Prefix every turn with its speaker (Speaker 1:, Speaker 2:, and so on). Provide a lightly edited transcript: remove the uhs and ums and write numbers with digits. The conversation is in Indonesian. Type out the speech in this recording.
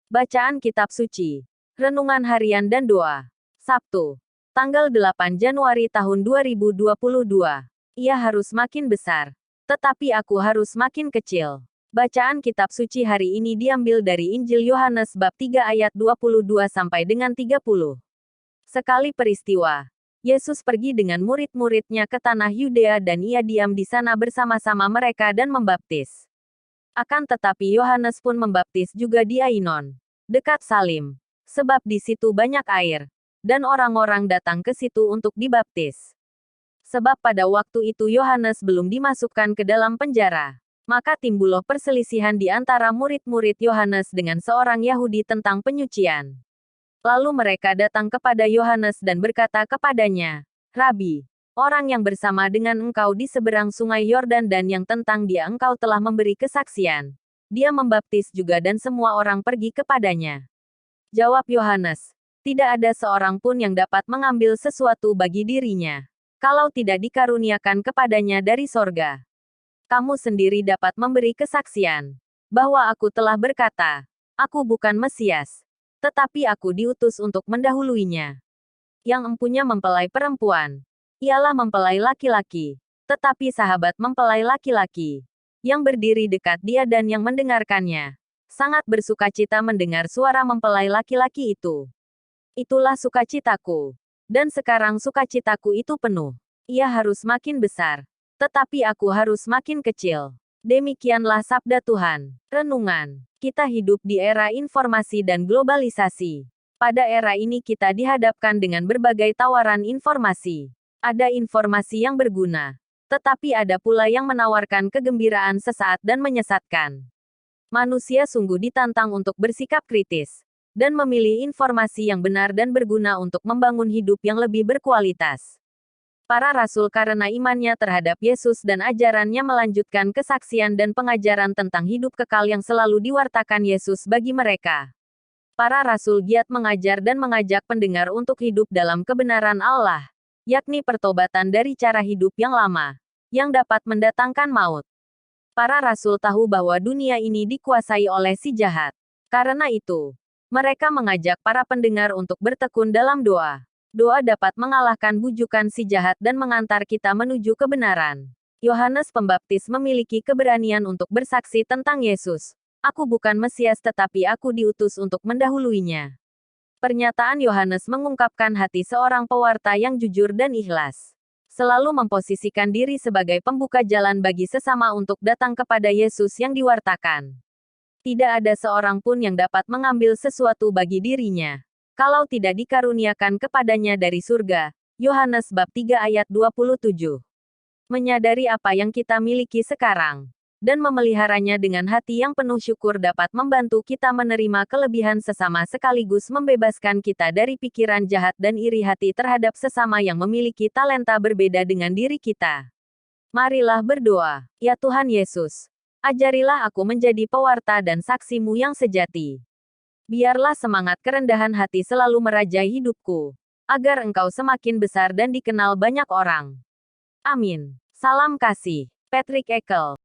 Speaker 1: Bacaan Kitab Suci. Renungan Harian dan Doa. Sabtu, tanggal 8 Januari tahun 2022. Ia harus makin besar, tetapi aku harus makin kecil. Bacaan Kitab Suci hari ini diambil dari Injil Yohanes bab 3 ayat 22 sampai dengan 30. Sekali peristiwa, Yesus pergi dengan murid-muridnya ke tanah Yudea dan ia diam di sana bersama-sama mereka dan membaptis. Akan tetapi Yohanes pun membaptis juga di Ainon, dekat Salim, sebab di situ banyak air, dan orang-orang datang ke situ untuk dibaptis. Sebab pada waktu itu Yohanes belum dimasukkan ke dalam penjara. Maka timbullah perselisihan di antara murid-murid Yohanes dengan seorang Yahudi tentang penyucian. Lalu mereka datang kepada Yohanes dan berkata kepadanya, "Rabi, orang yang bersama dengan engkau di seberang sungai Yordan dan yang tentang dia engkau telah memberi kesaksian. Dia membaptis juga dan semua orang pergi kepadanya." Jawab Yohanes, "Tidak ada seorang pun yang dapat mengambil sesuatu bagi dirinya, kalau tidak dikaruniakan kepadanya dari sorga. Kamu sendiri dapat memberi kesaksian, bahwa aku telah berkata, aku bukan Mesias, tetapi aku diutus untuk mendahuluinya. Yang empunya mempelai perempuan, ialah mempelai laki-laki, tetapi sahabat mempelai laki-laki, yang berdiri dekat dia dan yang mendengarkannya, sangat bersukacita mendengar suara mempelai laki-laki itu. Itulah sukacitaku. Dan sekarang sukacitaku itu penuh. Ia harus makin besar, tetapi aku harus makin kecil." Demikianlah sabda Tuhan. Renungan. Kita hidup di era informasi dan globalisasi. Pada era ini kita dihadapkan dengan berbagai tawaran informasi. Ada informasi yang berguna, tetapi ada pula yang menawarkan kegembiraan sesaat dan menyesatkan. Manusia sungguh ditantang untuk bersikap kritis, dan memilih informasi yang benar dan berguna untuk membangun hidup yang lebih berkualitas. Para rasul karena imannya terhadap Yesus dan ajarannya melanjutkan kesaksian dan pengajaran tentang hidup kekal yang selalu diwartakan Yesus bagi mereka. Para rasul giat mengajar dan mengajak pendengar untuk hidup dalam kebenaran Allah, yakni pertobatan dari cara hidup yang lama, yang dapat mendatangkan maut. Para rasul tahu bahwa dunia ini dikuasai oleh si jahat. Karena itu, mereka mengajak para pendengar untuk bertekun dalam doa. Doa dapat mengalahkan bujukan si jahat dan mengantar kita menuju kebenaran. Yohanes Pembaptis memiliki keberanian untuk bersaksi tentang Yesus. "Aku bukan Mesias tetapi aku diutus untuk mendahuluinya." Pernyataan Yohanes mengungkapkan hati seorang pewarta yang jujur dan ikhlas. Selalu memposisikan diri sebagai pembuka jalan bagi sesama untuk datang kepada Yesus yang diwartakan. Tidak ada seorang pun yang dapat mengambil sesuatu bagi dirinya, kalau tidak dikaruniakan kepadanya dari surga. Yohanes bab 3 ayat 27. Menyadari apa yang kita miliki sekarang, dan memeliharanya dengan hati yang penuh syukur dapat membantu kita menerima kelebihan sesama sekaligus membebaskan kita dari pikiran jahat dan iri hati terhadap sesama yang memiliki talenta berbeda dengan diri kita. Marilah berdoa. Ya Tuhan Yesus, ajarilah aku menjadi pewarta dan saksimu yang sejati. Biarlah semangat kerendahan hati selalu merajai hidupku, agar Engkau semakin besar dan dikenal banyak orang. Amin. Salam kasih. Patrick Ekel.